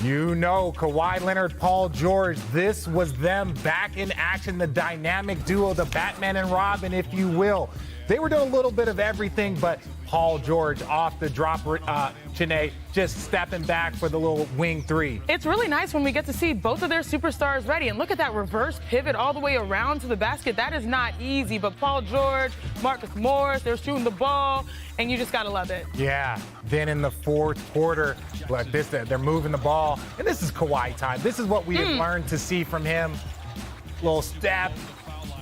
You know, Kawhi Leonard, Paul George, this was them back in action, the dynamic duo, the Batman and Robin, if you will. They were doing a little bit of everything, but Paul George off the drop, Janae, just stepping back for the little wing three. It's really nice when we get to see both of their superstars ready. And look at that reverse pivot all the way around to the basket. That is not easy, but Paul George, Marcus Morris, they're shooting the ball, and you just got to love it. Yeah, then in the fourth quarter, like this, they're moving the ball, and this is Kawhi time. This is what we have learned to see from him. Little step.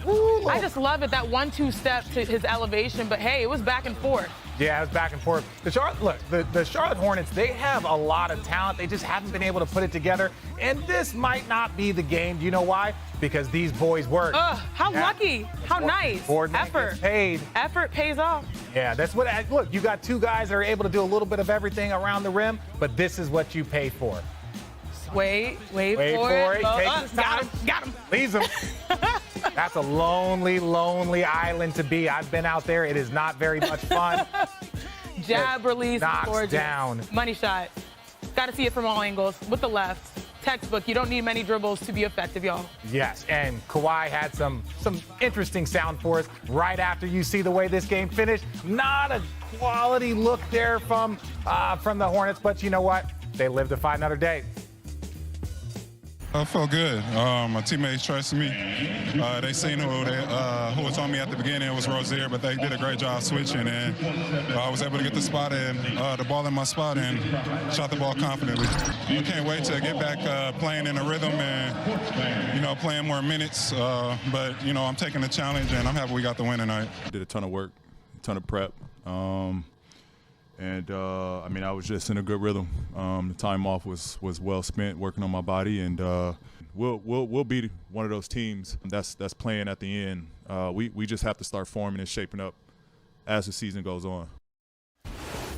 Ooh, I just love it, that 1-2 step to his elevation, but hey, it was back and forth. Yeah, it was back and forth. The Charlotte Hornets, they have a lot of talent. They just haven't been able to put it together. And this might not be the game. Do you know why? Because these boys work. How lucky. How nice. Effort. Paid. Effort pays off. Yeah, that's what, look, you got two guys that are able to do a little bit of everything around the rim, but this is what you pay for. Wait for it. Take his time. Got him. Leaves him. That's a lonely, lonely island to be. I've been out there. It is not very much fun. Jab release. Knocks gorgeous. down. Money shot. Got to see it from all angles with the left. Textbook. You don't need many dribbles to be effective, y'all. Yes, and Kawhi had some interesting sound for us right after you see the way this game finished. Not a quality look there from the Hornets, but you know what? They live to fight another day. I felt good. My teammates trusted me. They seen who was on me at the beginning. It was Rozier, but they did a great job switching, and I was able to get the spot and the ball in my spot and shot the ball confidently. I can't wait to get back playing in a rhythm and playing more minutes. But I'm taking the challenge, and I'm happy we got the win tonight. Did a ton of work, a ton of prep. I was just in a good rhythm. The time off was well spent working on my body, and we'll be one of those teams that's playing at the end. We just have to start forming and shaping up as the season goes on.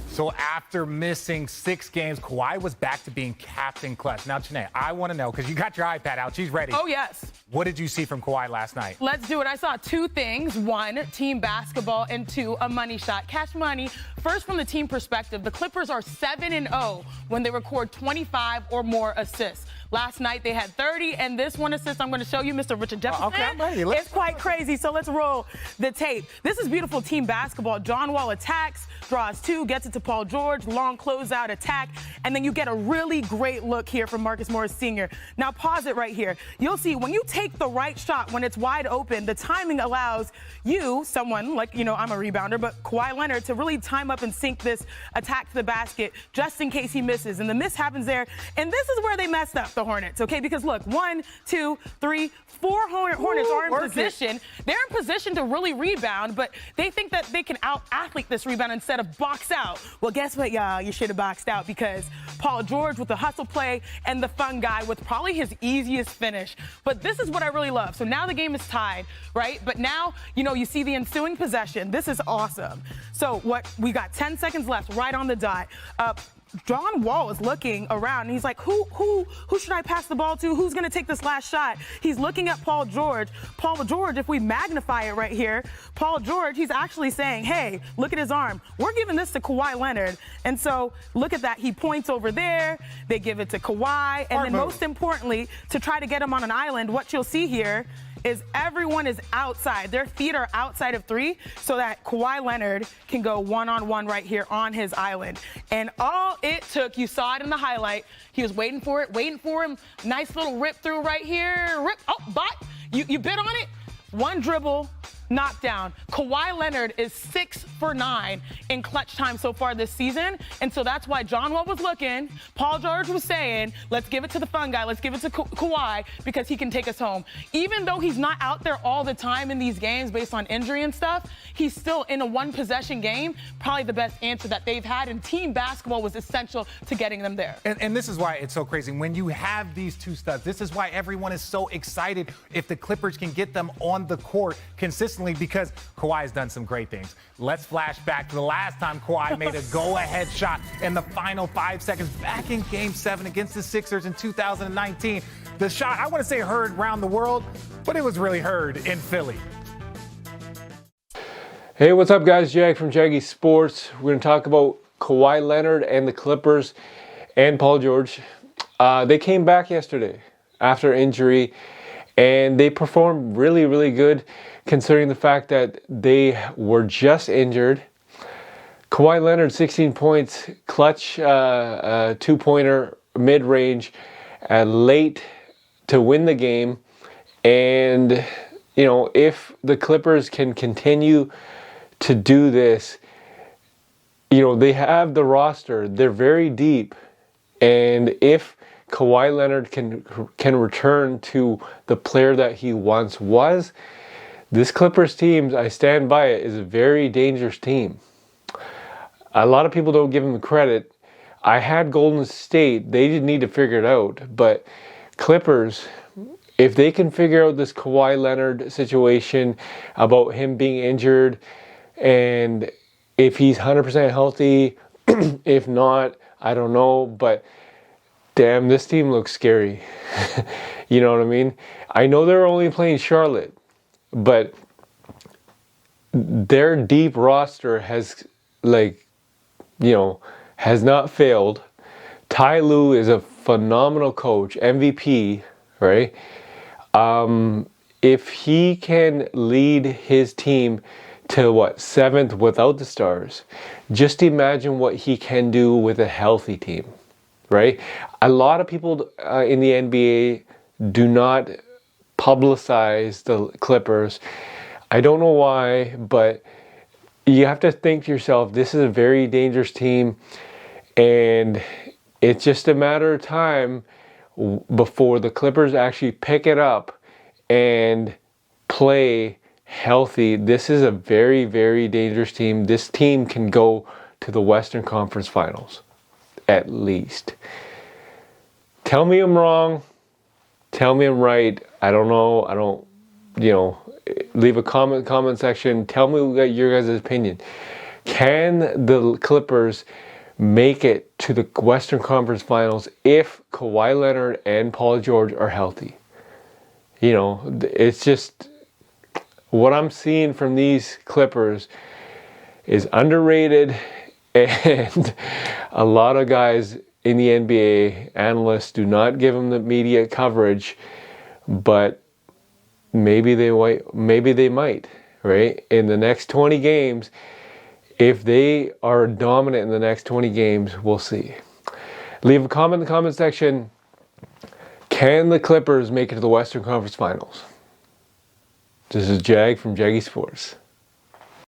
So after missing 6 games, Kawhi was back to being Captain Clutch. Now, Janae, I want to know, because you got your iPad out. She's ready. Oh, yes. What did you see from Kawhi last night? Let's do it. I saw 2 things. 1, team basketball, and 2, a money shot. Cash money. First, from the team perspective, the Clippers are 7-0 when they record 25 or more assists. Last night, they had 30, and this one assist I'm going to show you, Mr. Richard Jefferson. Okay, I'm ready. It's quite crazy, so let's roll the tape. This is beautiful team basketball. John Wall attacks, draws 2, gets it to Paul George, long closeout attack, and then you get a really great look here from Marcus Morris Sr. Now, pause it right here. You'll see when you take the right shot, when it's wide open, the timing allows you, someone like, I'm a rebounder, but Kawhi Leonard, to really time up and sink this attack to the basket just in case he misses. And the miss happens there, and this is where they messed up, the Hornets, okay? Because look, 1, 2, 3, 4 Hornets are in position. They're in position to really rebound, but they think that they can out-athlete this rebound instead of box out. Well, guess what, y'all? You should have boxed out, because Paul George with the hustle play and the fun guy with probably his easiest finish. But this is what I really love. So now the game is tied, right? But now, you see the ensuing possession. This is awesome. So we got 10 seconds left, right on the dot. John Wall is looking around, and he's like, who should I pass the ball to? Who's going to take this last shot? He's looking at Paul George. Paul George, if we magnify it right here, Paul George, he's actually saying, hey, look at his arm. We're giving this to Kawhi Leonard. And so look at that. He points over there. They give it to Kawhi. And then most importantly, to try to get him on an island, what you'll see here is everyone is outside. Their feet are outside of 3 so that Kawhi Leonard can go one-on-one right here on his island. And all it took, you saw it in the highlight, he was waiting for him. Nice little rip through right here. But you bit on it. 1 dribble, knockdown. Kawhi Leonard is 6 for 9 in clutch time so far this season. And so that's why John Wall was looking. Paul George was saying, let's give it to the fun guy. Let's give it to Kawhi, because he can take us home. Even though he's not out there all the time in these games based on injury and stuff, he's still in a 1-possession game, probably the best answer that they've had. And team basketball was essential to getting them there. And this is why it's so crazy. When you have these 2 studs, this is why everyone is so excited if the Clippers can get them on the court consistently, because Kawhi has done some great things. Let's flash back to the last time Kawhi made a go-ahead shot in the final 5 seconds back in Game 7 against the Sixers in 2019. The shot, I want to say heard around the world, but it was really heard in Philly. Hey, what's up, guys? Jag from Jaggy Sports. We're going to talk about Kawhi Leonard and the Clippers and Paul George. They came back yesterday after injury, and they performed really, really good considering the fact that they were just injured. Kawhi Leonard, 16 points, clutch two-pointer, mid-range, late to win the game. And, you know, if the Clippers can continue to do this, you know, they have the roster. They're very deep. And if Kawhi Leonard can return to the player that he once was, this Clippers team, I stand by it, is a very dangerous team. A lot of people don't give him the credit. I had Golden State. They didn't need to figure it out. But Clippers, if they can figure out this Kawhi Leonard situation about him being injured, and if he's 100% healthy, if not, I don't know. But damn, this team looks scary. You know what I mean? I know they're only playing Charlotte, but their deep roster has, has not failed. Ty Lue is a phenomenal coach, MVP, right? If he can lead his team to 7th without the stars, just imagine what he can do with a healthy team, right? A lot of people in the NBA do not publicize the Clippers. I don't know why, but you have to think to yourself, this is a very dangerous team, and it's just a matter of time before the Clippers actually pick it up and play healthy. This is a very, very dangerous team. This team can go to the Western Conference Finals, at least. Tell me I'm wrong. Tell me I'm right. I don't know. I don't, leave a comment section. Tell me your guys' opinion. Can the Clippers make it to the Western Conference Finals if Kawhi Leonard and Paul George are healthy? It's just what I'm seeing from these Clippers is underrated, and a lot of guys in the NBA, analysts, do not give them the media coverage, but maybe they might, right? In the next 20 games, if they are dominant in the next 20 games, we'll see. Leave a comment in the comment section. Can the Clippers make it to the Western Conference Finals? This is Jag from Jaggy Sports.